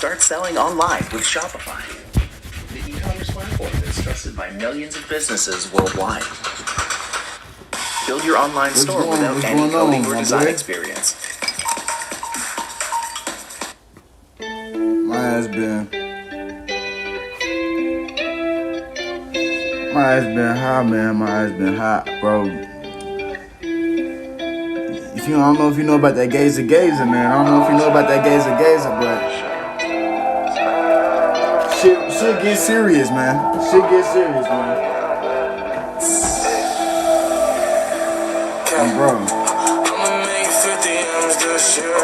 Start selling online with Shopify, the e-commerce platform that's trusted by millions of businesses worldwide. Build your online store without any coding or design experience. My ass been hot, man. My ass been hot, bro. I don't know if you know about that GAZER, man. I don't know if you know about that GAZER, but shit get serious, man. Shit get serious, man. Bro. I'ma make 50 M's this year.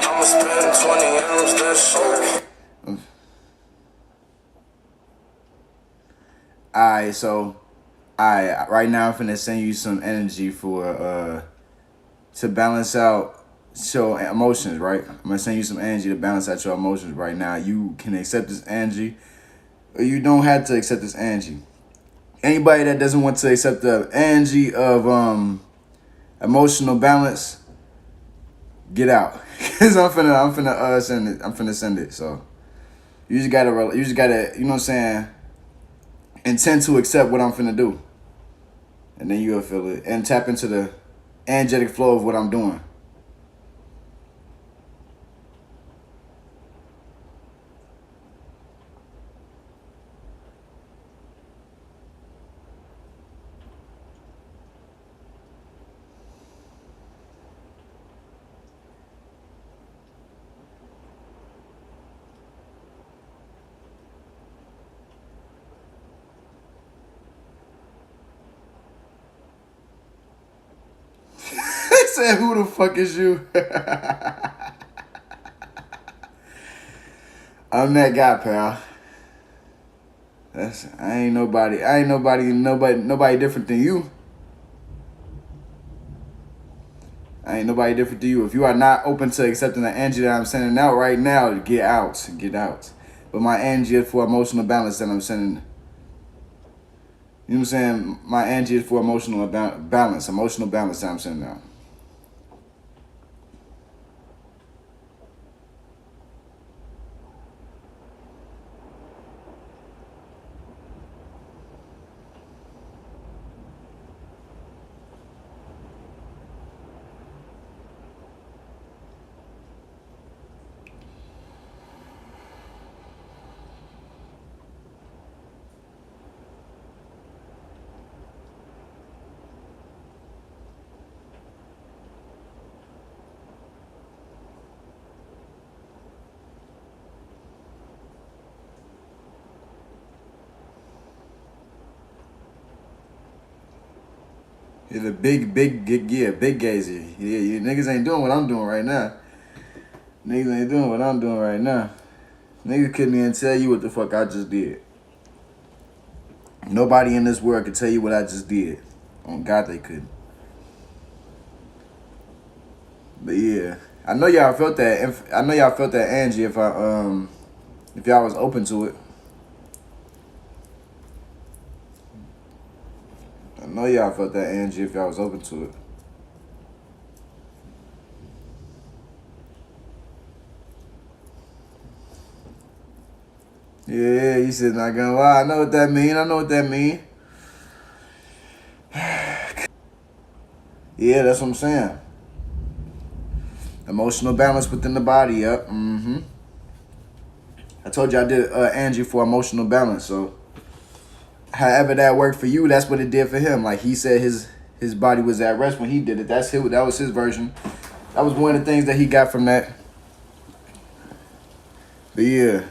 I'ma spend 20 M's this year. Alright, so right now I'm finna send you some energy for to balance out your emotions, right? I'm gonna send you some energy to balance out your emotions right now. You can accept this energy, or you don't have to accept this energy. Anybody that doesn't want to accept the energy of emotional balance, get out. Cause I'm finna send it. I'm finna send it. So you just gotta, you know what I'm saying, intend to accept what I'm finna do, and then you'll feel it and tap into the energetic flow of what I'm doing. They said, "Who the fuck is you?" I'm that guy, pal. I ain't nobody different than you. I ain't nobody different to you. If you are not open to accepting the energy that I'm sending out right now, get out. But my energy is for emotional balance that I'm sending. You know what I'm saying? My energy is for emotional balance that I'm sending out. It's a big GAZER. Yeah, you niggas ain't doing what I'm doing right now. Niggas couldn't even tell you what the fuck I just did. Nobody in this world could tell you what I just did. On God, they couldn't. But yeah, I know y'all felt that. I know y'all felt that energy if y'all was open to it. I know y'all felt that energy if y'all was open to it. Yeah, you said not gonna lie. I know what that mean. Yeah, that's what I'm saying. Emotional balance within the body, yep. I told you I did energy for emotional balance, so however that worked for you, that's what it did for him. Like he said his body was at rest when he did it. That was his version. That was one of the things that he got from that. But yeah.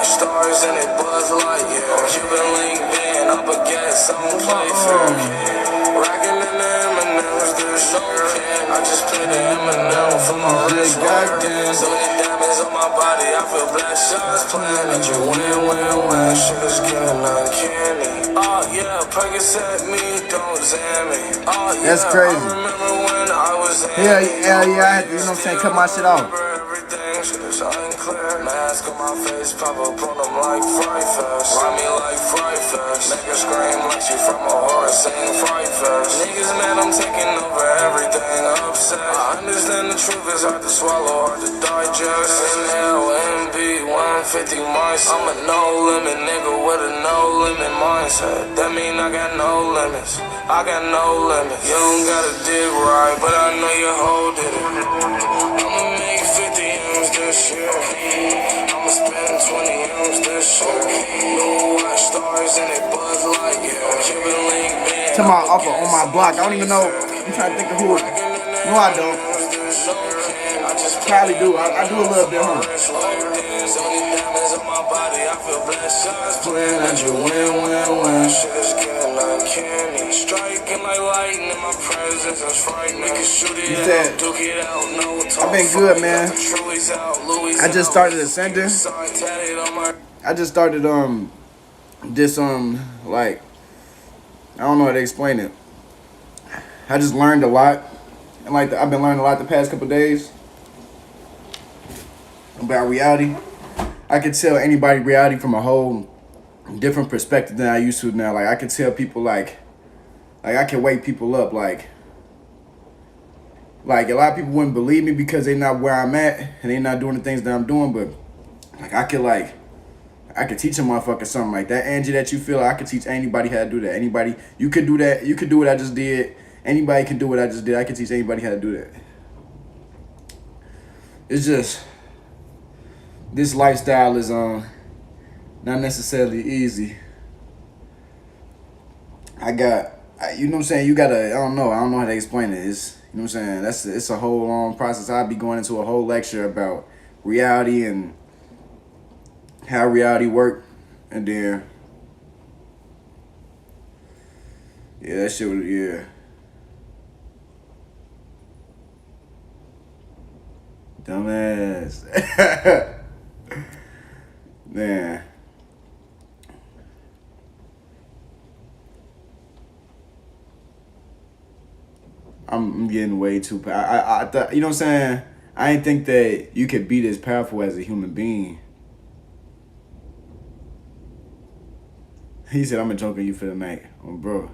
Stars and it buzz like Cuban link band up against some place. Rockin' in the M&M's, there's no can. I just played the M&M for my wrist. So many diamonds on my body, I feel blessed. Shots playing at you, win. Sugar's getting uncanny. Oh yeah, Percocet me, don't zam me. Oh yeah, that's crazy. I remember when I was yeah, I had to, you know what I'm saying, cut my shit off. Everything, shit is unclear. Mask on my face, pop up on them like Fright Fest. Ride me like Fright Fest. Make her scream like she from a horror scene, Fright Fest. Niggas mad, I'm taking over everything, upset. I understand the truth is hard to swallow, hard to digest. Inhale, MB, 150 mice. I'm a no limit nigga with a no limit mindset. That mean I got no limits. I got no limits. You don't gotta dig right, but I know you holding it. I'ma make 50 M's this year. I'ma spend 20 M's this year. New watch stars and they buzz like Cuban link band. To my upper on my block. I don't even know. I'm trying to think of who. No, I don't. Probably do. I do a little bit, huh? Playing at you win. Shit is getting uncanny. Striking like lightning. My presence is frightening. We can shoot it out, duke it out. No talk. I've been good, man. I just started ascending. I just started this like, I don't know how to explain it. I just learned a lot, and like I've been learning a lot the past couple days about reality. I could tell anybody reality from a whole different perspective than I used to now. Like I could tell people like I can wake people up. Like a lot of people wouldn't believe me because they not where I'm at and they not doing the things that I'm doing. But like I could teach a motherfucker something like that. Angie that you feel, I could teach anybody how to do that. Anybody, you could do that. You could do what I just did. Anybody can do what I just did. I could teach anybody how to do that. It's just, this lifestyle is not necessarily easy. You know what I'm saying? You gotta, I don't know how to explain it. It's, you know what I'm saying? It's a whole long process. I'd be going into a whole lecture about reality and how reality work, and then that shit was, dumbass. Man, I'm getting way too. I thought, you know what I'm saying? I didn't think that you could be this powerful as a human being. He said, "I'm a joker you for the night, bro."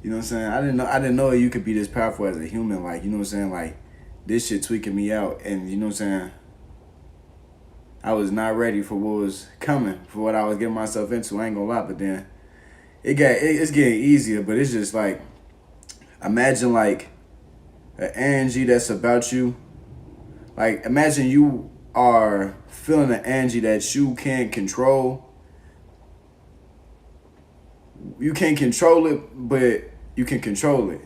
You know what I'm saying? I didn't know you could be this powerful as a human. Like, you know what I'm saying? Like, this shit tweaking me out, and you know what I'm saying? I was not ready for what was coming, for what I was getting myself into. I ain't gonna lie, but then it's getting easier. But it's just like, imagine like an energy that's about you. Like, imagine you are feeling an energy that you can't control. You can't control it, but you can control it.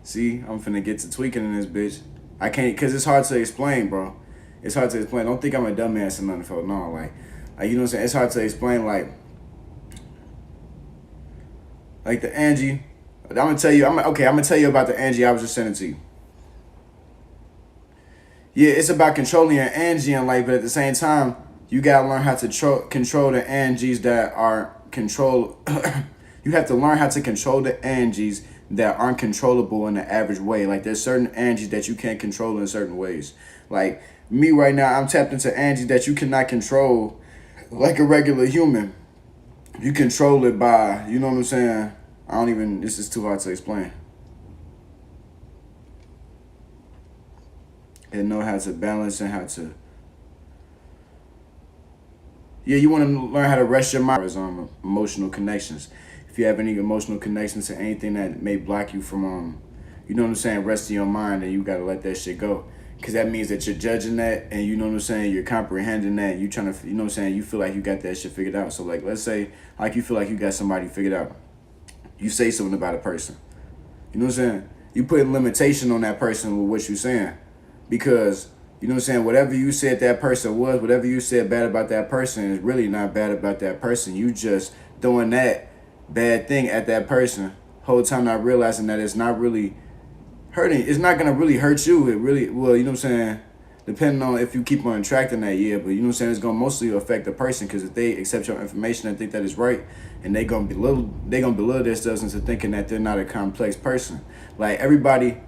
See, I'm finna get to tweaking in this bitch. I can't, because it's hard to explain, bro. It's hard to explain. Don't think I'm a dumbass or nothing, for no. Like, you know what I'm saying? It's hard to explain, like the Angie. I'm gonna tell you. I'm gonna tell you about the Angie I was just sending to you. Yeah, it's about controlling your Angie in life, but at the same time, you gotta learn how to control the Angies that are control. You have to learn how to control the Angies that aren't controllable in the average way. Like, there's certain Angies that you can't control in certain ways. Like me right now, I'm tapped into Angies that you cannot control like a regular human. You control it by, you know what I'm saying? This is too hard to explain. And know how to balance and how to, you want to learn how to rest your mind as emotional connections. If you have any emotional connections to anything that may block you from, you know what I'm saying, resting your mind, and you got to let that shit go. Because that means that you're judging that, and you know what I'm saying, you're comprehending that, you trying to, you know what I'm saying, you feel like you got that shit figured out. So, like, let's say, like, you feel like you got somebody figured out. You say something about a person. You know what I'm saying? You put limitation on that person with what you're saying. Because, you know what I'm saying, whatever you said that person was, whatever you said bad about that person is really not bad about that person. You just throwing that bad thing at that person whole time, not realizing that it's not really hurting. It's not gonna really hurt you. It really, well, you know what I'm saying, depending on if you keep on attracting that, but you know what I'm saying, it's gonna mostly affect the person, because if they accept your information and think that it's right, and they gonna belittle themselves into thinking that they're not a complex person. Like, everybody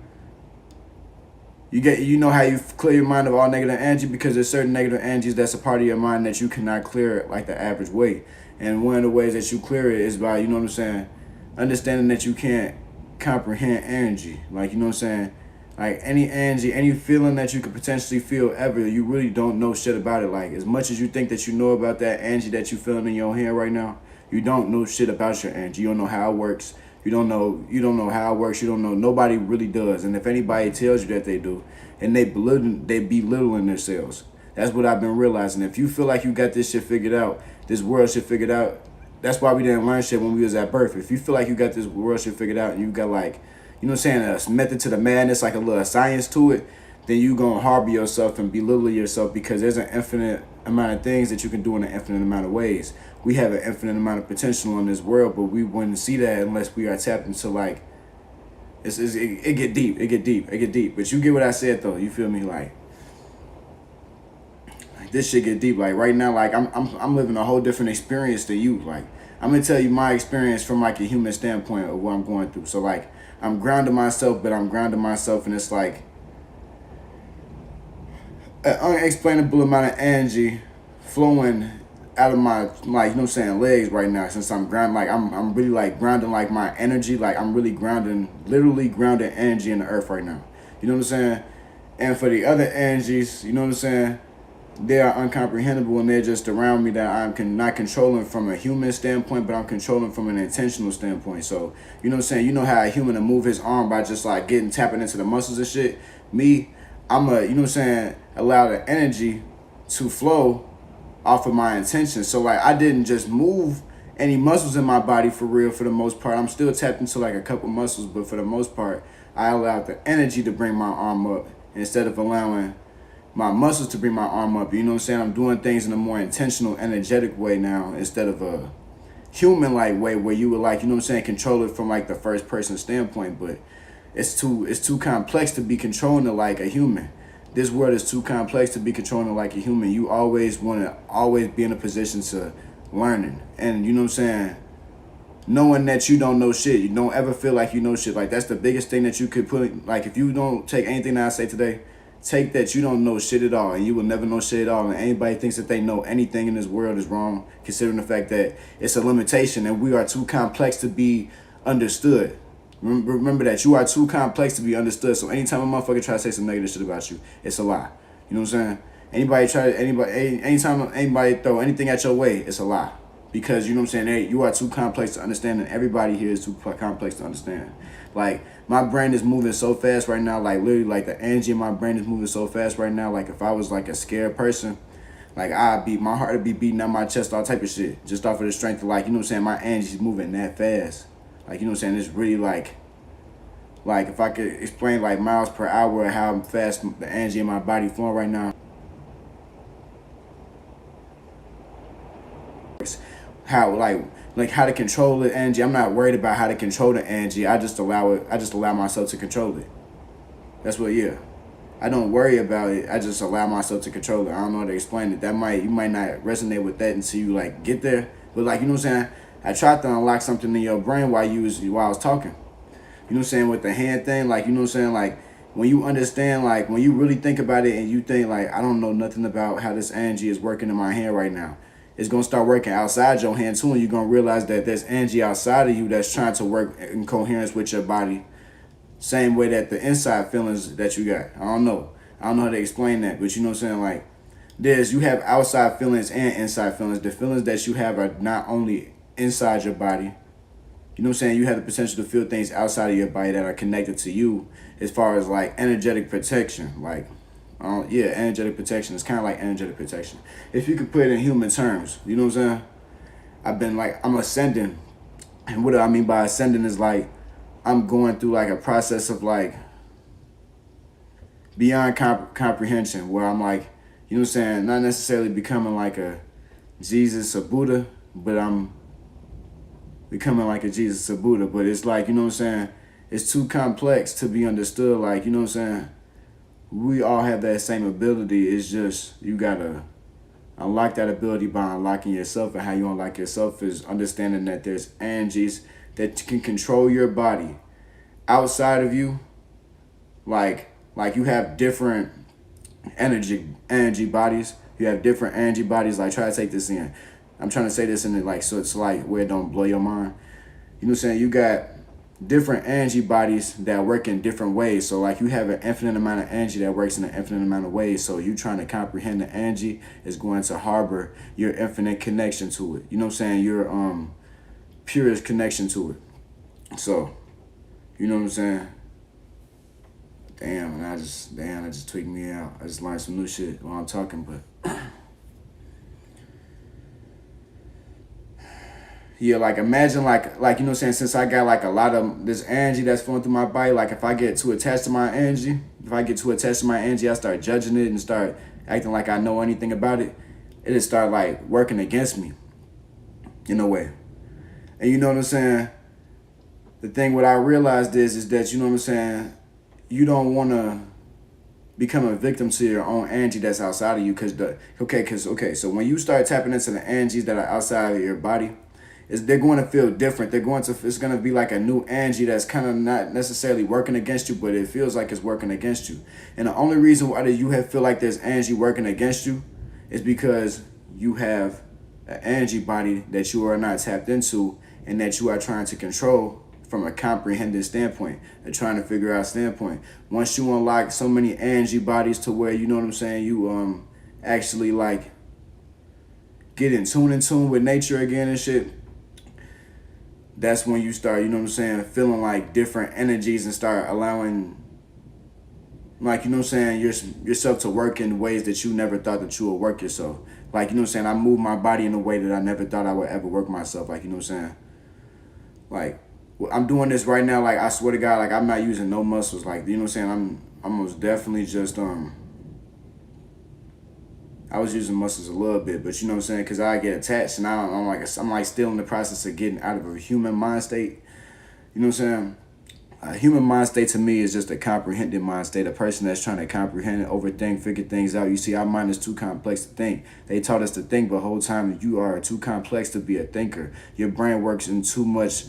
You know how you clear your mind of all negative energy, because there's certain negative energies that's a part of your mind that you cannot clear it like the average way. And one of the ways that you clear it is by, you know what I'm saying, understanding that you can't comprehend energy. Like, you know what I'm saying? Like any energy, any feeling that you could potentially feel ever, you really don't know shit about it. Like as much as you think that you know about that energy that you feeling in your hand right now, you don't know shit about your energy. You don't know how it works. You don't know how it works. You don't know. Nobody really does. And if anybody tells you that they do, and they belittling themselves. That's what I've been realizing. If you feel like you got this shit figured out, this world shit figured out, that's why we didn't learn shit when we was at birth. If you feel like you got this world shit figured out and you got like, you know what I'm saying, a method to the madness, like a little science to it, then you gonna harbor yourself and belittle yourself, because there's an infinite amount of things that you can do in an infinite amount of ways. We have an infinite amount of potential in this world, but we wouldn't see that unless we are tapped into like, it get deep. But you get what I said though, you feel me? Like this shit get deep. Like right now, like I'm living a whole different experience than you. Like I'm gonna tell you my experience from like a human standpoint of what I'm going through. So like I'm grounding myself, but I'm grounding myself, and it's like an unexplainable amount of energy flowing out of my, like, you know what I'm saying, legs right now, since I'm grounding. Like I'm really like grounding like my energy. Like I'm really grounding, literally grounding energy in the earth right now. You know what I'm saying? And for the other energies, you know what I'm saying, they are uncomprehendable, and they're just around me that I'm not controlling from a human standpoint, but I'm controlling from an intentional standpoint. So, you know what I'm saying? You know how a human will move his arm by just like tapping into the muscles and shit? Me, I'm you know what I'm saying, allow the energy to flow off of my intention. So like I didn't just move any muscles in my body for real for the most part. I'm still tapped into like a couple muscles, but for the most part, I allowed the energy to bring my arm up instead of allowing my muscles to bring my arm up. You know what I'm saying? I'm doing things in a more intentional, energetic way now, instead of a human-like way where you would like, you know what I'm saying, control it from like the first person standpoint. But it's too complex to be controlling it like a human. This world is too complex to be controlling it like a human. You always want to always be in a position to learning. And you know what I'm saying, knowing that you don't know shit. You don't ever feel like you know shit. Like that's the biggest thing that you could put. Like if you don't take anything that I say today, take that you don't know shit at all, and you will never know shit at all. And anybody thinks that they know anything in this world is wrong, considering the fact that it's a limitation and we are too complex to be understood. Remember that you are too complex to be understood. So anytime a motherfucker try to say some negative shit about you, it's a lie. You know what I'm saying? Anytime anybody throw anything at your way, it's a lie. Because you know what I'm saying, hey, you are too complex to understand, and everybody here is too complex to understand. Like my brain is moving so fast right now, like literally like the energy in my brain is moving so fast right now. Like if I was like a scared person, like my heart would be beating out my chest, all type of shit, just off of the strength of like, you know what I'm saying, my energy is moving that fast. Like, you know what I'm saying, it's really like if I could explain like miles per hour how fast the energy in my body flowing right now. How like how to control the energy. I'm not worried about how to control the energy. I just allow myself to control it. That's what, yeah. I don't worry about it. I just allow myself to control it. I don't know how to explain it. You might not resonate with that until you like get there. But like, you know what I'm saying, I tried to unlock something in your brain while I was talking. You know what I'm saying, with the hand thing, like, you know what I'm saying, like when you understand, like when you really think about it and you think like, I don't know nothing about how this energy is working in my hand right now. It's going to start working outside your hand too, and you're going to realize that there's energy outside of you that's trying to work in coherence with your body. Same way that the inside feelings that you got. I don't know how to explain that, but you know what I'm saying, like you have outside feelings and inside feelings. The feelings that you have are not only inside your body. You know what I'm saying? You have the potential to feel things outside of your body that are connected to you, as far as like energetic protection. Like, energetic protection. It's kind of like energetic protection. If you could put it in human terms, you know what I'm saying? I'm ascending. And what I mean by ascending is like, I'm going through like a process of like beyond comprehension, where I'm like, you know what I'm saying, not necessarily becoming like a Jesus or Buddha, but I'm becoming like a Jesus or Buddha. But it's like, you know what I'm saying, it's too complex to be understood. Like, you know what I'm saying, we all have that same ability. It's just you gotta unlock that ability by unlocking yourself. And how you unlock yourself is understanding that there's energies that can control your body outside of you, like like you have different energy bodies. You have different energy bodies. Like, try to take this in. I'm trying to say this in it like, so it's like where it don't blow your mind. You know what I'm saying? You got different energy bodies that work in different ways. So like you have an infinite amount of energy that works in an infinite amount of ways. So you trying to comprehend the energy is going to harbor your infinite connection to it. You know what I'm saying? Your purest connection to it. So, you know what I'm saying? Damn, that just tweaked me out. I just learned some new shit while I'm talking, but yeah, like imagine like you know what I'm saying, since I got like a lot of this energy that's flowing through my body, like if I get too attached to my energy, I start judging it and start acting like I know anything about it, it'll start like working against me in a way. And you know what I'm saying? The thing what I realized is that, you know what I'm saying, you don't want to become a victim to your own energy that's outside of you. So when you start tapping into the energies that are outside of your body, they're going to feel different. It's going to be like a new energy that's kind of not necessarily working against you, but it feels like it's working against you. And the only reason why feel like there's energy working against you is because you have an energy body that you are not tapped into and that you are trying to control from a comprehending standpoint, and trying to figure out standpoint. Once you unlock so many energy bodies to where, you know what I'm saying, you actually like get in tune with nature again and shit, that's when you start, you know what I'm saying, feeling like different energies and start allowing, like, you know what I'm saying, yourself to work in ways that you never thought that you would work yourself. Like, you know what I'm saying, I move my body in a way that I never thought I would ever work myself. Like, you know what I'm saying, like, I'm doing this right now, like, I swear to God, like, I'm not using no muscles. Like, you know what I'm saying, I'm most definitely just, I was using muscles a little bit, but you know what I'm saying, because I get attached and I'm like still in the process of getting out of a human mind state. You know what I'm saying? A human mind state to me is just a comprehending mind state, a person that's trying to comprehend and overthink, figure things out. You see, our mind is too complex to think. They taught us to think, but the whole time you are too complex to be a thinker. Your brain works in too much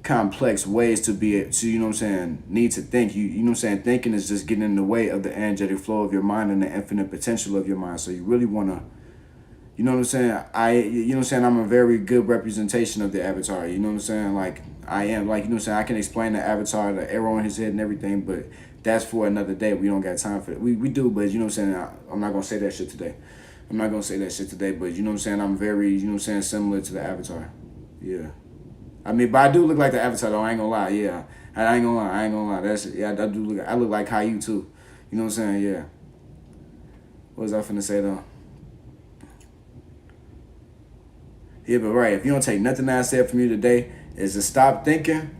complex ways to you know what I'm saying, need to think. You know what I'm saying, thinking is just getting in the way of the energetic flow of your mind and the infinite potential of your mind. So you really want to, you know what I'm saying, you know what I'm saying, I'm a very good representation of the avatar. You know what I'm saying, like I am, like, you know what I'm saying, I can explain the avatar, the arrow on his head and everything, but that's for another day. We don't got time for it. We do, but you know what I'm saying, I'm not gonna say that shit today. But you know what I'm saying, I'm very, you know what I'm saying, similar to the avatar. Yeah. I mean, but I do look like the avatar though, I ain't gonna lie, yeah. I ain't gonna lie. I look like Caillou too. You know what I'm saying, yeah. What was I finna say though? Yeah, but right, if you don't take nothing I said from you today, is to stop thinking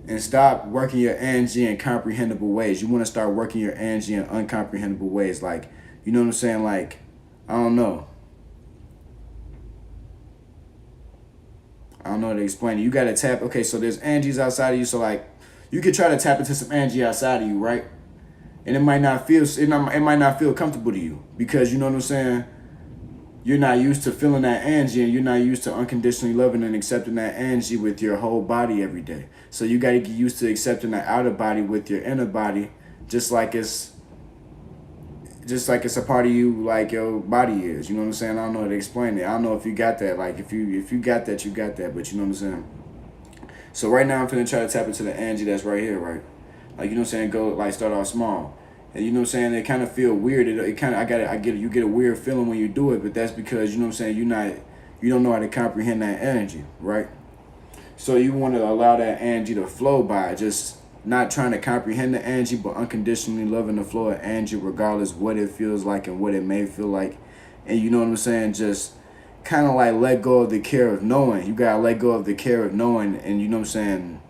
and stop working your energy in comprehensible ways. You wanna start working your energy in uncomprehendable ways. Like, you know what I'm saying, like, I don't know how to explain it. You gotta tap. Okay, so there's energies outside of you. So like, you could try to tap into some energy outside of you, right? And it might not feel comfortable to you because, you know what I'm saying, you're not used to feeling that energy and you're not used to unconditionally loving and accepting that energy with your whole body every day. So you gotta get used to accepting the outer body with your inner body, just like it's a part of you, like your body is. You know what I'm saying? I don't know how to explain it. I don't know if you got that. Like, if you got that, you got that. But you know what I'm saying? So right now I'm finna try to tap into the energy that's right here, right? Like, you know what I'm saying? Go, like, start off small. And you know what I'm saying? It kind of feel weird. You get a weird feeling when you do it, but that's because, you know what I'm saying, you don't know how to comprehend that energy, right? So you want to allow that energy to flow by just not trying to comprehend the energy, but unconditionally loving the flow of energy regardless what it feels like and what it may feel like. And you know what I'm saying? Just kind of like let go of the care of knowing. You got to let go of the care of knowing. And you know what I'm saying?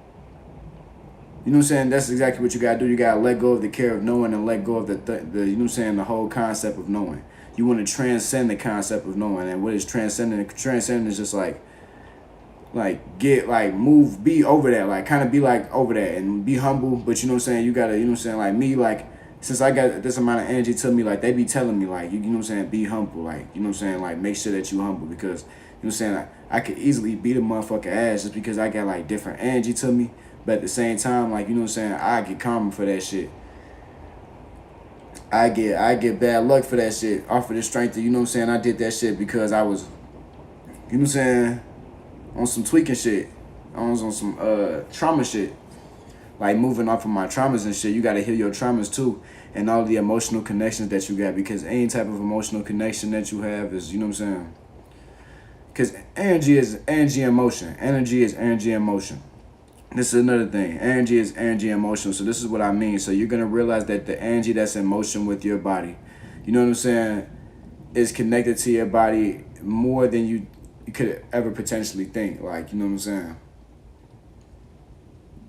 You know what I'm saying? That's exactly what you got to do. You got to let go of the care of knowing and let go of the you know what I'm saying, the whole concept of knowing. You want to transcend the concept of knowing. And what is transcending? Transcending is just like get, like, move, be over that, like, kind of be, like, over that and be humble. But you know what I'm saying, you gotta, you know what I'm saying, like, me, like, since I got this amount of energy to me, like, they be telling me, like, you know what I'm saying, be humble, like, you know what I'm saying, like, make sure that you humble, because, you know what I'm saying, I could easily beat a motherfucker ass just because I got, like, different energy to me. But at the same time, like, you know what I'm saying, I get karma for that shit. I get bad luck for that shit. Off of the strength of, you know what I'm saying, I did that shit because I was, you know what I'm saying, on some tweaking shit. I was on some trauma shit. Like moving off of my traumas and shit. You gotta heal your traumas too. And all the emotional connections that you got. Because any type of emotional connection that you have is, you know what I'm saying? Because energy is energy and motion. Energy is energy and motion. This is another thing. Energy is energy and motion. So this is what I mean. So you're gonna realize that the energy that's in motion with your body, you know what I'm saying, is connected to your body more than you could ever potentially think. Like, you know what I'm saying?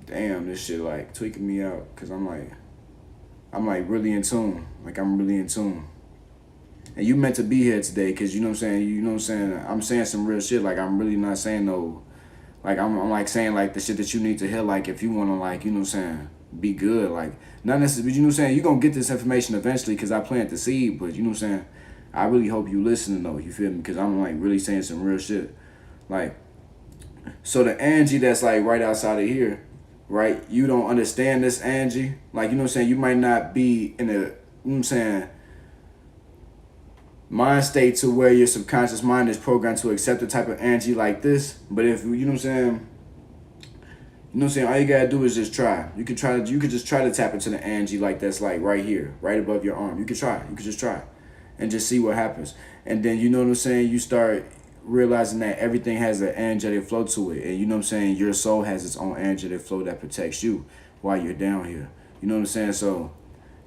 Damn, this shit like tweaking me out. Cause I'm like really in tune. Like I'm really in tune. And you meant to be here today, cause you know what I'm saying, I'm saying some real shit. Like I'm really not saying no, like I'm like saying like the shit that you need to hear, like if you wanna like, you know what I'm saying, be good. Like not necessarily, you know what I'm saying, you're gonna get this information eventually cause I planted the seed, but you know what I'm saying, I really hope you listening though, you feel me? Cause I'm like really saying some real shit. Like, so the energy that's like right outside of here, right? You don't understand this energy. Like, you know what I'm saying? You might not be in a, you know what I'm saying, mind state to where your subconscious mind is programmed to accept a type of energy like this. But if, you know what I'm saying, all you gotta do is just try. You could just try to tap into the energy like that's like right here, right above your arm. You could just try and just see what happens. And then, you know what I'm saying, you start realizing that everything has an energetic flow to it. And you know what I'm saying, your soul has its own energetic flow that protects you while you're down here. You know what I'm saying? So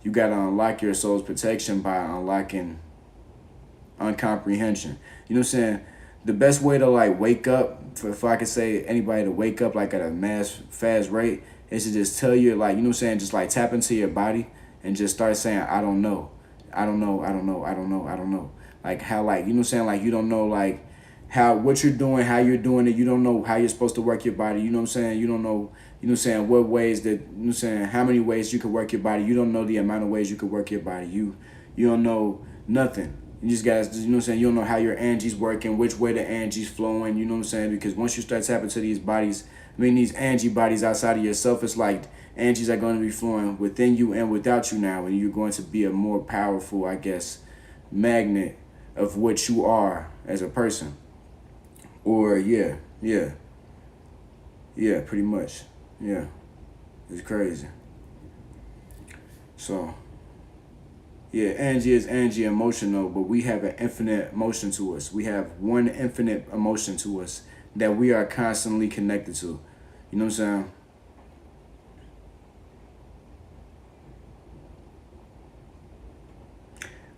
you got to unlock your soul's protection by unlocking uncomprehension. You know what I'm saying? The best way to like wake up, if I could say anybody to wake up like at a fast rate, is to just tell you, like, you know what I'm saying, just like tap into your body and just start saying, I don't know. I don't know, I don't know, I don't know, I don't know. Like how, like, you know what I'm saying, like you don't know like what you're doing, how you're doing it. You don't know how you're supposed to work your body. You know what I'm saying? You don't know, you know what I'm saying, what ways that, you know what I'm saying, how many ways you could work your body. You don't know the amount of ways you could work your body. You don't know nothing. You just guys, you know what I'm saying, you don't know how your energy's working, which way the energy's flowing, you know what I'm saying? Because once you start tapping to these bodies, these energy bodies outside of yourself, it's like energies are going to be flowing within you and without you now, and you're going to be a more powerful, I guess, magnet of what you are as a person. Or, yeah, pretty much, yeah, it's crazy. So, yeah, energy is energy emotional, but we have an infinite emotion to us. We have one infinite emotion to us that we are constantly connected to. You know what I'm saying?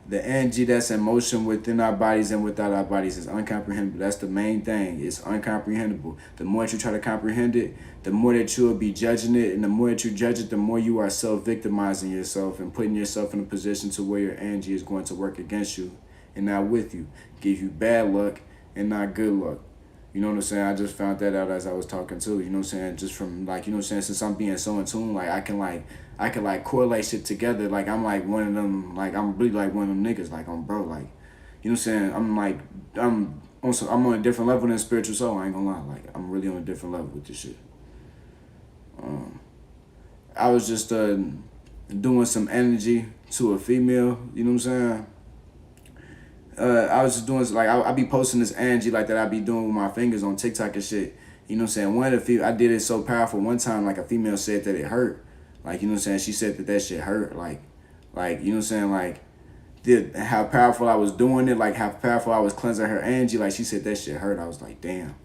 The energy that's in motion within our bodies and without our bodies is uncomprehendable. That's the main thing. It's uncomprehendable. The more that you try to comprehend it, the more that you'll be judging it. And the more that you judge it, the more you are self-victimizing yourself and putting yourself in a position to where your energy is going to work against you and not with you. Give you bad luck and not good luck. You know what I'm saying? I just found that out as I was talking too. You know what I'm saying? Just from like, you know what I'm saying? Since I'm being so in tune, like I can correlate shit together. Like I'm like one of them, like I'm really like one of them niggas, like I'm bro, like, you know what I'm saying? I'm on a different level than spiritual soul, I ain't gonna lie. Like I'm really on a different level with this shit. I was just doing some energy to a female, you know what I'm saying? I was just doing, like, I be posting this energy like that I be doing with my fingers on TikTok and shit. You know what I'm saying? One of the I did it so powerful. One time, like, a female said that it hurt. Like, you know what I'm saying? She said that shit hurt. Like, you know what I'm saying? Like, how powerful I was doing it, like, how powerful I was cleansing her energy. Like, she said that shit hurt. I was like, damn.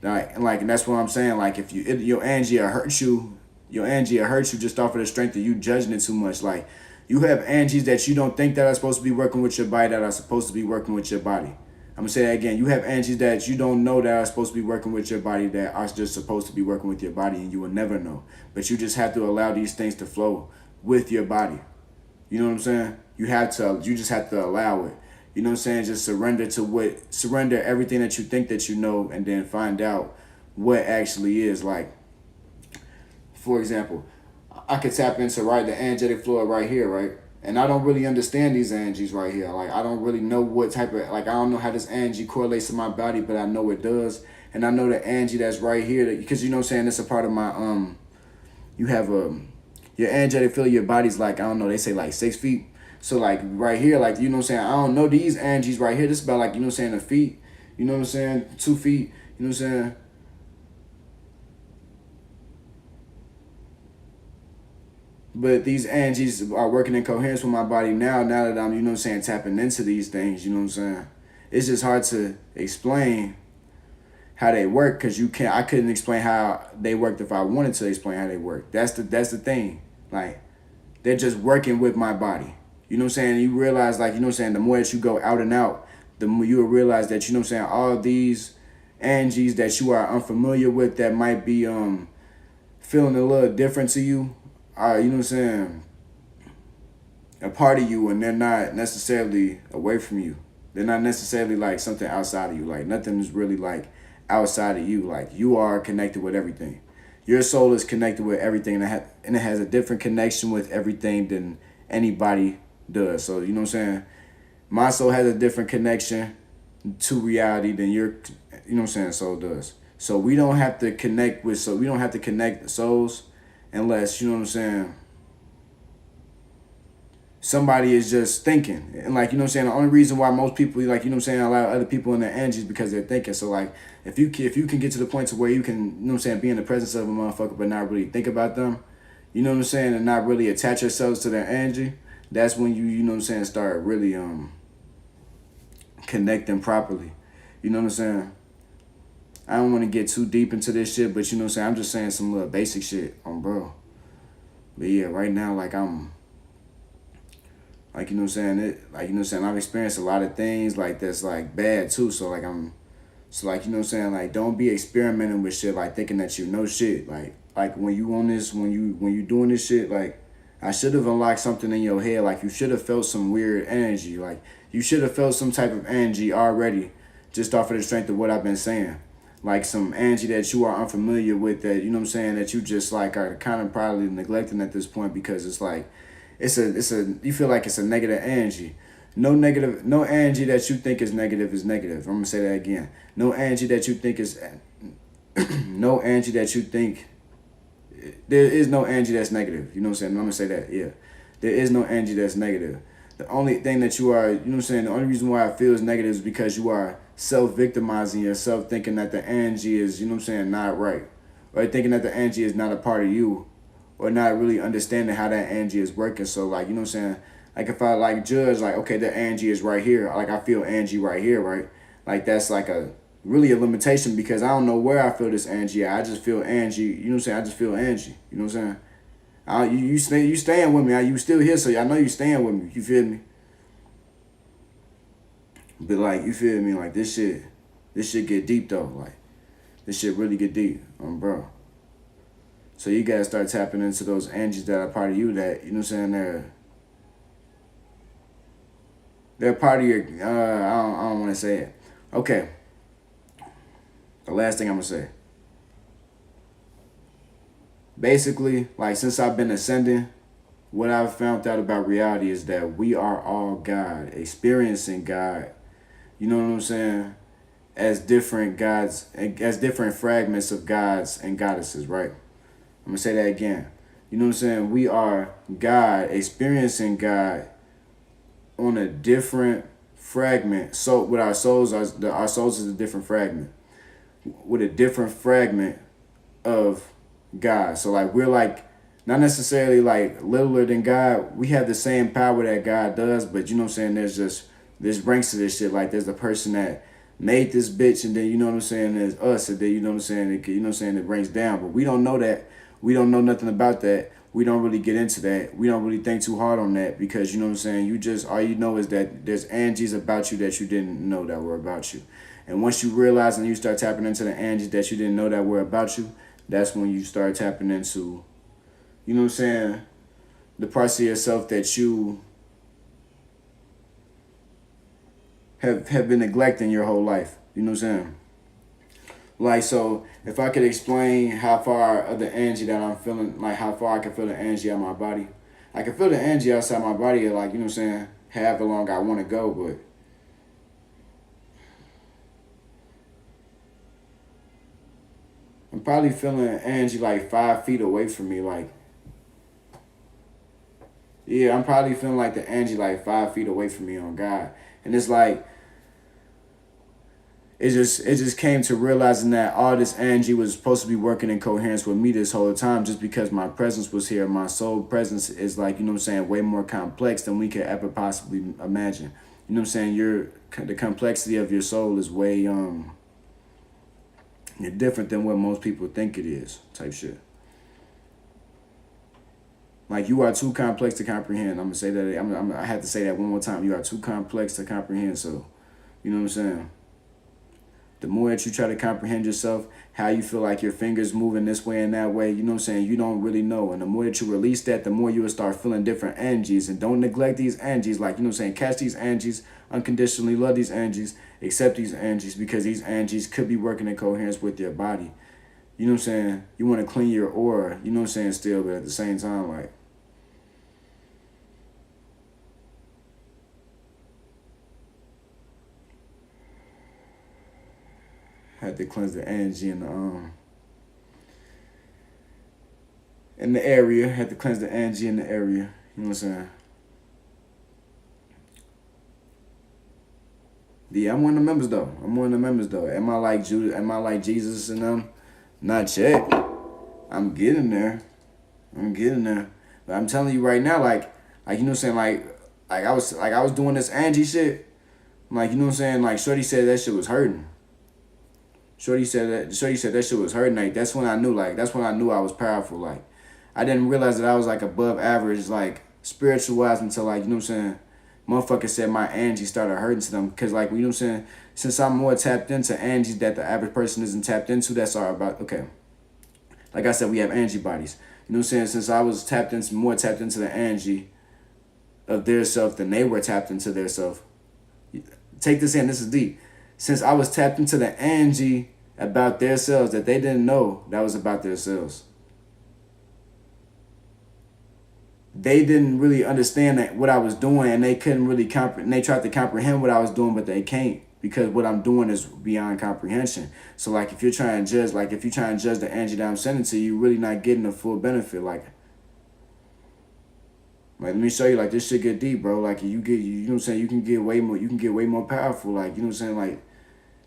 Like, and that's what I'm saying. Like, if your energy will hurt you, just off of the strength of you judging it too much. Like, you have energies that you don't think that are supposed to be working with your body that are supposed to be working with your body. I'm going to say that again. You have energies that you don't know that are supposed to be working with your body that are just supposed to be working with your body, and you will never know. But you just have to allow these things to flow with your body. You know what I'm saying? You just have to allow it. You know what I'm saying? Just surrender everything that you think that you know, and then find out what actually is. Like, for example, I could tap into the energetic flow right here, right? And I don't really understand these energies right here. Like, I don't really know what type of, like, I don't know how this energy correlates to my body, but I know it does. And I know the energy that's right here, because, you know what I'm saying, it's a part of my, you have your energetic flow, your body's like, I don't know, they say like 6 feet. So like right here, like, you know what I'm saying, I don't know these energies right here. This is about like, you know what I'm saying, the feet. You know what I'm saying? 2 feet. You know what I'm saying? But these energies are working in coherence with my body now that I'm, you know what I'm saying, tapping into these things, you know what I'm saying? It's just hard to explain how they work because I couldn't explain how they worked if I wanted to explain how they work. That's the thing. Like, they're just working with my body. You know what I'm saying? You realize, like, you know what I'm saying, the more that you go out and out, the more you will realize that, you know what I'm saying, all these energies that you are unfamiliar with that might be feeling a little different to you are, you know what I'm saying, a part of you, and they're not necessarily away from you. They're not necessarily like something outside of you. Like, nothing is really like outside of you. Like, you are connected with everything. Your soul is connected with everything, and it has a different connection with everything than anybody does. So, you know what I'm saying? My soul has a different connection to reality than your, you know what I'm saying, soul does. So we don't have to connect souls unless, you know what I'm saying, somebody is just thinking. And like, you know what I'm saying, the only reason why most people, like, you know what I'm saying, allow other people in their energies because they're thinking. So like, if you can get to the point to where you can, you know what I'm saying, be in the presence of a motherfucker but not really think about them, you know what I'm saying, and not really attach yourselves to their energy, that's when you know what I'm saying, start really connecting properly. You know what I'm saying? I don't want to get too deep into this shit, but you know what I'm saying, I'm just saying some little basic shit on bro. But yeah, right now, like, I'm like, you know what I'm saying, like, you know what I'm saying, I've experienced a lot of things like that's like bad too. So like, so like, you know what I'm saying, like, don't be experimenting with shit, like thinking that you know shit. Like when you on this, when you doing this shit, like, I should have unlocked something in your head. Like, you should have felt some weird energy. Like, you should have felt some type of energy already just off of the strength of what I've been saying. Like, some energy that you are unfamiliar with, that, you know what I'm saying, that you just like are kind of probably neglecting at this point because it's like, you feel like it's a negative energy. No energy that you think is negative is negative. I'm gonna say that again. No energy that you think is, no energy that you think, there is no energy that's negative. You know what I'm saying? I'm gonna say that, yeah. There is no energy that's negative. The only thing that you are, you know what I'm saying, the only reason why I feel is negative is because you are self-victimizing yourself, thinking that the energy is, you know what I'm saying, not right. Or thinking that the energy is not a part of you. Or not really understanding how that energy is working. So like, you know what I'm saying, like if I like judge, like, okay, the energy is right here. Like, I feel energy right here, right? Like, that's like really a limitation because I don't know where I feel this energy at. I just feel energy, you know what I'm saying? I just feel energy, you know what I'm saying? You staying with me. You still here, so I know you staying with me. You feel me? But like, you feel me? Like, this shit get deep though. Like, this shit really get deep, bro. So you gotta start tapping into those energies that are part of you that, you know what I'm saying, they're part of your, I don't want to say it. Okay. The last thing I'm gonna say. Basically, like, since I've been ascending, what I've found out about reality is that we are all God, experiencing God, you know what I'm saying, as different gods, as different fragments of gods and goddesses, right? I'm going to say that again. You know what I'm saying? We are God, experiencing God on a different fragment. So with our souls, our souls is a different fragment. With a different fragment of God. So like, we're like, not necessarily like littler than God. We have the same power that God does, but you know what I'm saying? There's ranks to this shit. Like, there's the person that made this bitch, and then, you know what I'm saying, there's us, and then, you know what I'm saying, it ranks down. But we don't know that. We don't know nothing about that. We don't really get into that. We don't really think too hard on that because, you know what I'm saying, all you know is that there's energies about you that you didn't know that were about you. And once you realize and you start tapping into the energies that you didn't know that were about you, that's when you start tapping into, you know what I'm saying, the parts of yourself that you have been neglecting your whole life. You know what I'm saying? Like, so if I could explain how far of the energy that I'm feeling, like how far I can feel the energy out of my body. I can feel the energy outside my body, like, you know what I'm saying, however long I want to go, but I'm probably feeling energy like 5 feet away from me, like Yeah, I'm probably feeling like the Angie like 5 feet away from me on God. And it's like it just came to realizing that all this Angie was supposed to be working in coherence with me this whole time just because my presence was here. My soul presence is like, you know what I'm saying, way more complex than we could ever possibly imagine. You know what I'm saying? The complexity of your soul is way you're different than what most people think it is, type shit. Like, you are too complex to comprehend. I'm gonna say that. I have to say that one more time. You are too complex to comprehend. So, you know what I'm saying? The more that you try to comprehend yourself, how you feel like your fingers moving this way and that way, you know what I'm saying? You don't really know. And the more that you release that, the more you will start feeling different Angies. And don't neglect these Angies. Like, you know what I'm saying? Catch these Angies, unconditionally love these Angies, accept these Angies, because these Angies could be working in coherence with your body. You know what I'm saying? You want to clean your aura, you know what I'm saying, still, but at the same time, like, had to cleanse the energy in the area. Had to cleanse the energy in the area. You know what I'm saying? Yeah, I'm one of the members though. Am I like Judas? Am I like Jesus and them? Not yet. I'm getting there. But I'm telling you right now, like you know what I'm saying, like I was doing this Angie shit. Like, you know what I'm saying? Like, Shorty said that shit was hurting. Shorty said that shit was hurting. Like, that's when I knew I was powerful. Like, I didn't realize that I was like above average, like spiritual wise, until, like, you know what I'm saying, motherfucker said my Angie started hurting to them. Because, like, you know what I'm saying, since I'm more tapped into Angies that the average person isn't tapped into, that's all about, okay. Like I said, we have Angie bodies. You know what I'm saying? Since I was more tapped into the Angie of their self than they were tapped into their self. Take this in, this is deep. Since I was tapped into the Angie about their selves that they didn't know that was about their selves. They didn't really understand that what I was doing, and they couldn't really comprehend. They tried to comprehend what I was doing, but they can't, because what I'm doing is beyond comprehension. So, like, if you're trying to judge, the Angie that I'm sending to you, you're really not getting the full benefit. Like, let me show you, like, this shit get deep, bro. Like, you know what I'm saying, you can get way more powerful. Like, you know what I'm saying, like,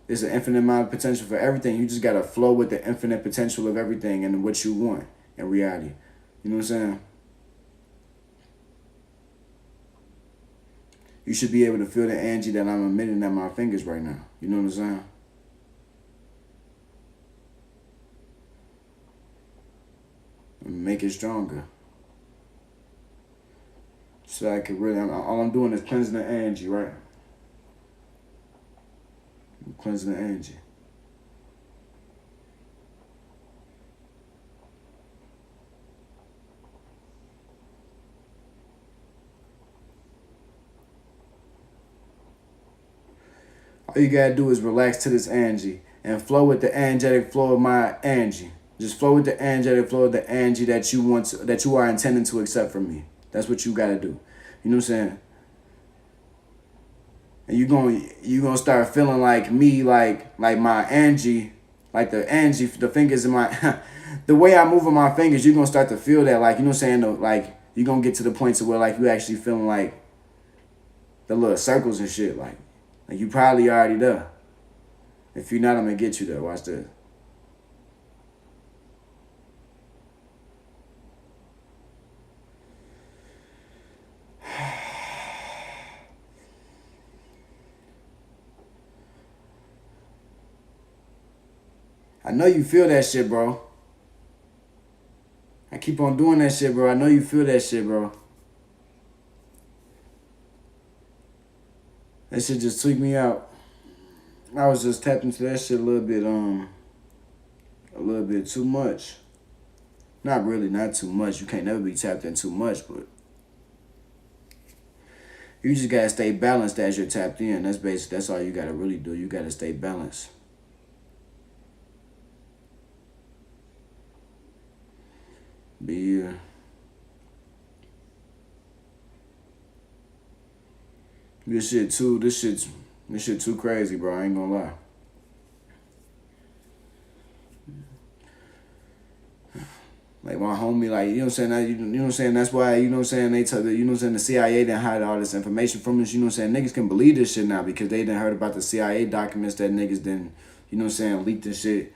there's an infinite amount of potential for everything. You just gotta flow with the infinite potential of everything and what you want in reality. You know what I'm saying? You should be able to feel the Angie that I'm emitting at my fingers right now. You know what I'm saying? Make it stronger. So I could really, all I'm doing is cleansing the Angie, right? I'm cleansing the Angie. All you gotta do is relax to this Angie and flow with the energetic flow of my Angie. Just flow with the energetic flow of the Angie that you are intending to accept from me. That's what you gotta do. You know what I'm saying? And you gonna start feeling like me, like my Angie, like the Angie, the fingers in my, the way I move with my fingers. You gonna start to feel that, like, you know what I'm saying? Like, you gonna get to the point to where, like, you actually feeling like the little circles and shit, like you probably already there. If you're not, I'm gonna get you there. Watch this. I know you feel that shit, bro. I keep on doing that shit, bro. I know you feel that shit, bro. That shit just tweaked me out. I was just tapping into that shit a little bit too much. Not really, not too much. You can't never be tapped in too much, but you just gotta stay balanced as you're tapped in. That's all you gotta really do. You gotta stay balanced. This shit too crazy, bro. I ain't gonna lie. Like my homie, like, you know what I'm saying? You know what I'm saying? That's why, you know what I'm saying, they took the, you know what I'm saying, the CIA didn't hide all this information from us. You know what I'm saying? Niggas can believe this shit now because they didn't heard about the CIA documents that niggas didn't, you know what I'm saying, leaked this shit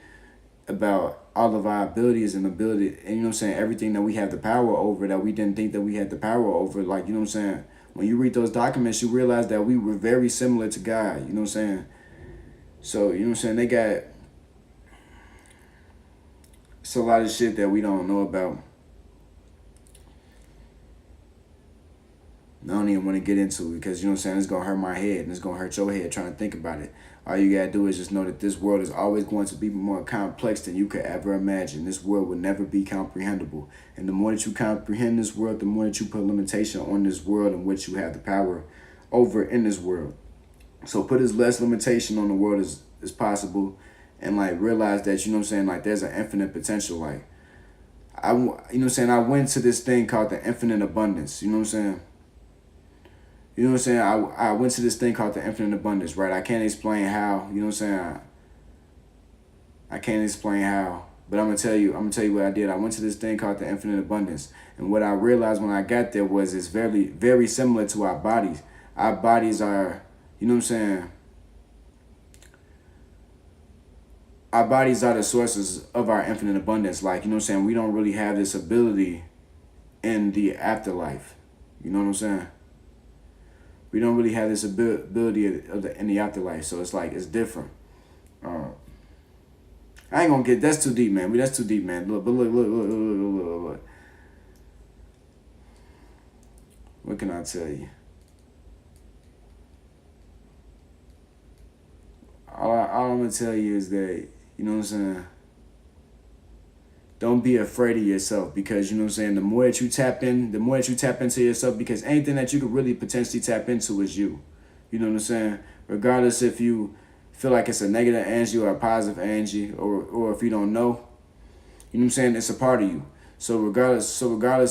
about all of our abilities and ability, and you know what I'm saying, everything that we have the power over that we didn't think that we had the power over. Like, you know what I'm saying? When you read those documents, you realize that we were very similar to God. You know what I'm saying? So, you know what I'm saying? They got, it's a lot of shit that we don't know about. I don't even want to get into it because, you know what I'm saying, it's going to hurt my head and it's going to hurt your head trying to think about it. All you got to do is just know that this world is always going to be more complex than you could ever imagine. This world will never be comprehensible. And the more that you comprehend this world, the more that you put limitation on this world in which you have the power over in this world. So put as less limitation on the world as possible and, like, realize that, you know what I'm saying, like, there's an infinite potential. Like, you know what I'm saying, I went to this thing called the infinite abundance. You know what I'm saying? You know what I'm saying? I went to this thing called the infinite abundance, right? I can't explain how, you know what I'm saying? I can't explain how, but I'm gonna tell you what I did. I went to this thing called the infinite abundance. And what I realized when I got there was it's very, very similar to our bodies. Our bodies are, you know what I'm saying? Our bodies are the sources of our infinite abundance. Like, you know what I'm saying? We don't really have this ability in the afterlife. You know what I'm saying? We don't really have this ability in the afterlife, so it's like, it's different. I ain't gonna get, that's too deep, man. That's too deep, man. Look. What can I tell you? All I'm gonna tell you is that, you know what I'm saying, don't be afraid of yourself, because, you know what I'm saying, the more that you tap into yourself, because anything that you could really potentially tap into is you. You know what I'm saying? Regardless if you feel like it's a negative energy or a positive energy, or if you don't know, you know what I'm saying, it's a part of you. So regardless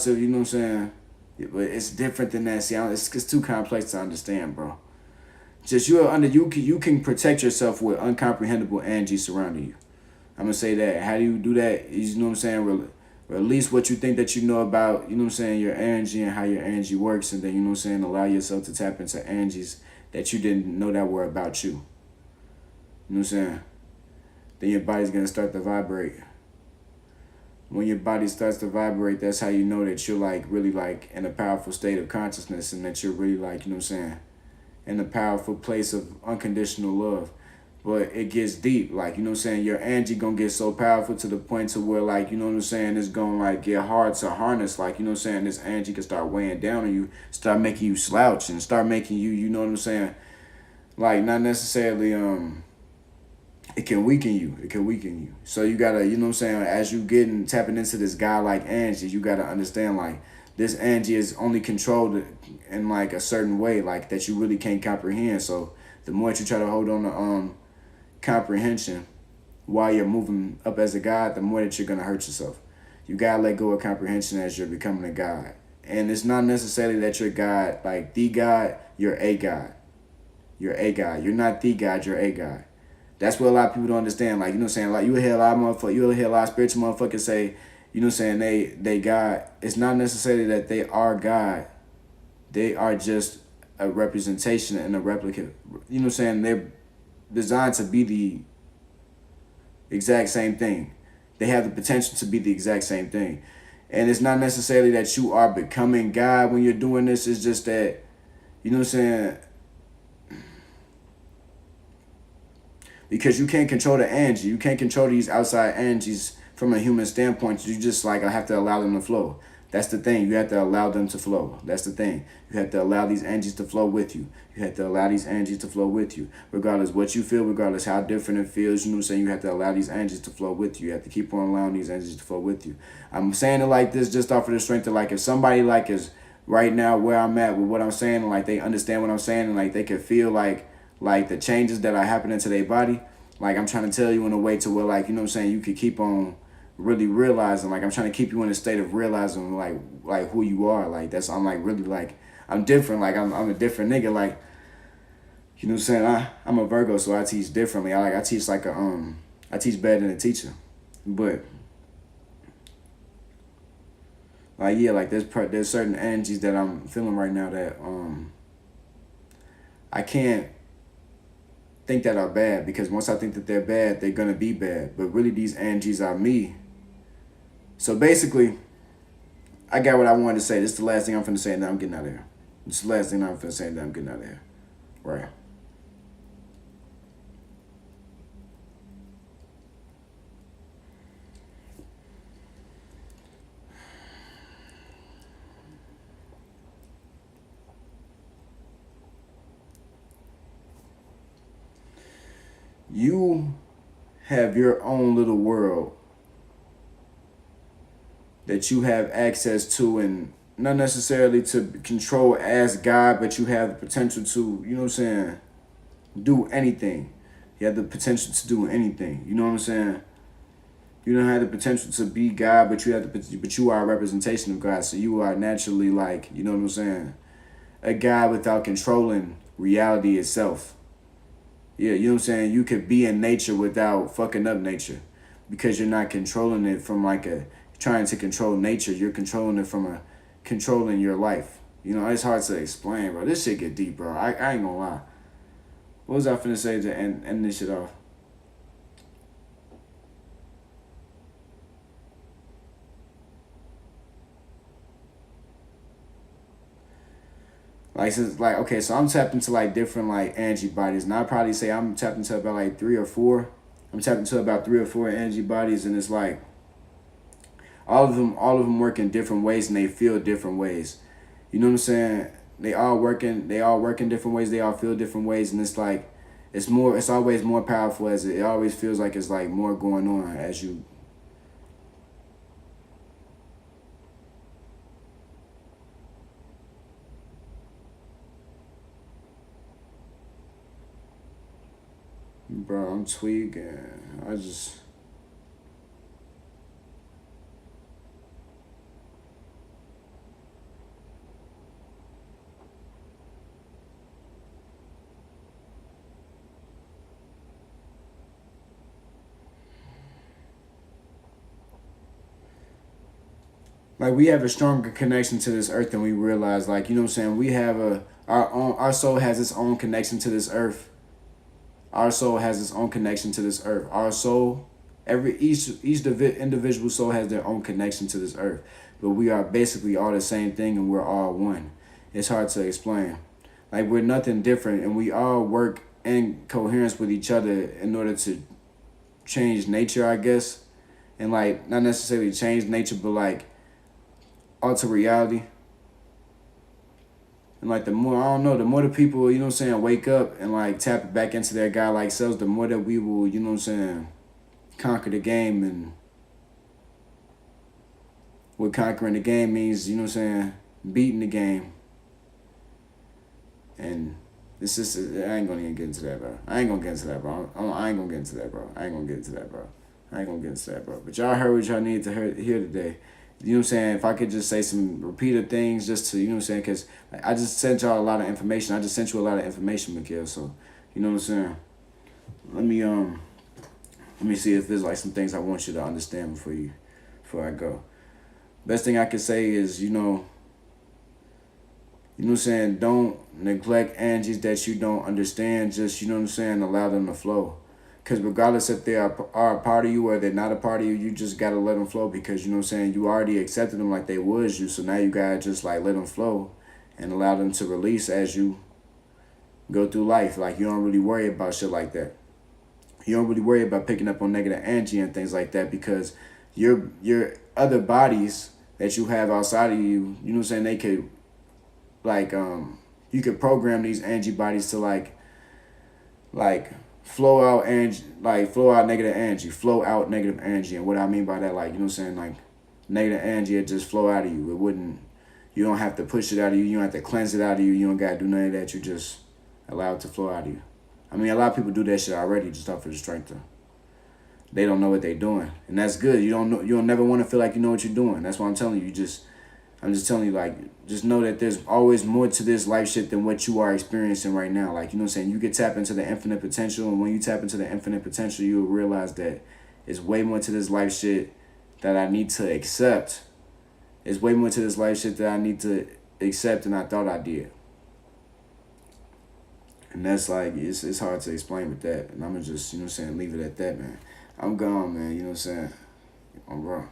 of, you know what I'm saying, it's different than that. See, it's too complex to understand, bro. Just you can protect yourself with uncomprehendable energy surrounding you. I'm going to say that. How do you do that? You know what I'm saying? Release what you think that you know about, you know what I'm saying, your energy and how your energy works. And then, you know what I'm saying, allow yourself to tap into energies that you didn't know that were about you. You know what I'm saying? Then your body's going to start to vibrate. When your body starts to vibrate, that's how you know that you're, like, really, like, in a powerful state of consciousness, and that you're really, like, you know what I'm saying, in a powerful place of unconditional love. But it gets deep, like, you know what I'm saying, your energy gonna get so powerful to the point to where, like, you know what I'm saying, it's gonna, like, get hard to harness. Like, you know what I'm saying, this energy can start weighing down on you, start making you slouch, and start making you, you know what I'm saying, like, not necessarily, it can weaken you. So you gotta, you know what I'm saying, as you tapping into this God-like energy, you gotta understand, like, this energy is only controlled in, like, a certain way, like, that you really can't comprehend. So the more that you try to hold on to, comprehension while you're moving up as a God, the more that you're going to hurt yourself. You got to let go of comprehension as you're becoming a God. And it's not necessarily that you're God, like the God, you're a God. You're a God. You're not the God, you're a God. That's what a lot of people don't understand. Like, you know what I'm saying, like, you'll hear a lot of spiritual motherfuckers say, you know what I'm saying, they God. It's not necessarily that they are God. They are just a representation and a replica. You know what I'm saying? They're designed to be the exact same thing. They have the potential to be the exact same thing. And it's not necessarily that you are becoming God when you're doing this. It's just that, you know what I'm saying, because you can't control the energy. You can't control these outside energies from a human standpoint. You just, like, I have to allow them to flow. That's the thing. You have to allow them to flow. That's the thing. You have to allow these energies to flow with you. You have to allow these energies to flow with you. Regardless what you feel, regardless how different it feels, you know what I'm saying? You have to allow these energies to flow with you. You have to keep on allowing these energies to flow with you. I'm saying it like this just off of the strength of, like, if somebody, like, is right now where I'm at with what I'm saying, and, like, they understand what I'm saying, and, like, they can feel, like the changes that are happening to their body, like, I'm trying to tell you in a way to where, like, you know what I'm saying, you could keep on really realizing, like, I'm trying to keep you in a state of realizing, like who you are. Like, that's, I'm, like, really, like, I'm different. Like, I'm a different nigga. Like, you know what I'm saying, I'm a Virgo, so I teach differently. I teach like I teach better than a teacher. But Like, yeah, like there's certain energies that I'm feeling right now that I can't think that are bad, because once I think that they're bad, they're gonna be bad. But really, these energies are me. So basically, I got what I wanted to say. This is the last thing I'm finna say, and then I'm getting out of here. This is the last thing I'm finna say, and then I'm getting out of here. Right. You have your own little world that you have access to, and not necessarily to control as God, but you have the potential to, you know what I'm saying, do anything. You have the potential to do anything. You know what I'm saying? You don't have the potential to be God, but but you are a representation of God. So you are naturally, like, you know what I'm saying, a God without controlling reality itself. Yeah, you know what I'm saying? You could be in nature without fucking up nature, because you're not controlling it from like trying to control nature. You're controlling it from controlling your life. You know, it's hard to explain, bro. This shit get deep, bro. I ain't gonna lie. What was I finna say to end this shit off? Like, since, like, okay, so I'm tapped into like different like energy bodies, and I'd probably say I'm tapped into about like 3 or 4. I'm tapped into about 3 or 4 energy bodies, and it's like all of them work in different ways, and they feel different ways. You know what I'm saying? They all work in different ways. They all feel different ways, and it's like it's always more powerful, as it always feels like it's like more going on as you. Bro, I'm tweaking. I just. Like, we have a stronger connection to this earth than we realize. Like, you know what I'm saying? We have our soul has its own connection to this earth. Our soul has its own connection to this earth. Our soul, each individual soul has their own connection to this earth. But we are basically all the same thing, and we're all one. It's hard to explain. Like, we're nothing different, and we all work in coherence with each other in order to change nature, I guess. And like, not necessarily change nature, but like alter reality. And like, the more, I don't know, the more the people, you know what I'm saying, wake up and like tap it back into their God-like selves, the more that we will, you know what I'm saying, conquer the game. And what conquering the game means, you know what I'm saying, beating the game. And it's just, I ain't gonna even get into that, bro. I ain't gonna get into that, bro. I ain't gonna get into that, bro. I ain't gonna get into that, bro. I ain't gonna get into that, bro. But y'all heard what y'all needed to hear today. You know what I'm saying? If I could just say some repeated things just to, you know what I'm saying? Because I just sent y'all a lot of information. I just sent you a lot of information, Mikhail. So, you know what I'm saying? Let me see if there's like some things I want you to understand before I go. Best thing I can say is, you know what I'm saying? Don't neglect energies that you don't understand. Just, you know what I'm saying, allow them to flow. Because regardless if they are a part of you or they're not a part of you, you just got to let them flow, because, you know what I'm saying, you already accepted them like they was you. So now you got to just like let them flow and allow them to release as you go through life. Like, you don't really worry about shit like that. You don't really worry about picking up on negative energy and things like that, because your other bodies that you have outside of you, you know what I'm saying, they could like you could program these energy bodies to like flow out energy, like flow out negative energy, flow out negative energy. And what I mean by that, like, you know what I'm saying, like negative energy, it just flow out of you. It wouldn't, you don't have to push it out of you. You don't have to cleanse it out of you. You don't got to do none of that. You just allow it to flow out of you. I mean, a lot of people do that shit already just off of the strength of, they don't know what they're doing. And that's good. You don't never want to feel like you know what you're doing. That's why I'm telling you, I'm just telling you, like, just know that there's always more to this life shit than what you are experiencing right now. Like, you know what I'm saying? You can tap into the infinite potential, and when you tap into the infinite potential, you'll realize that it's way more to this life shit that I need to accept It's way more to this life shit that I need to accept than I thought I did. And that's like, it's hard to explain with that. And I'm gonna just, you know what I'm saying, leave it at that, man. I'm gone, man, you know what I'm saying? I'm wrong.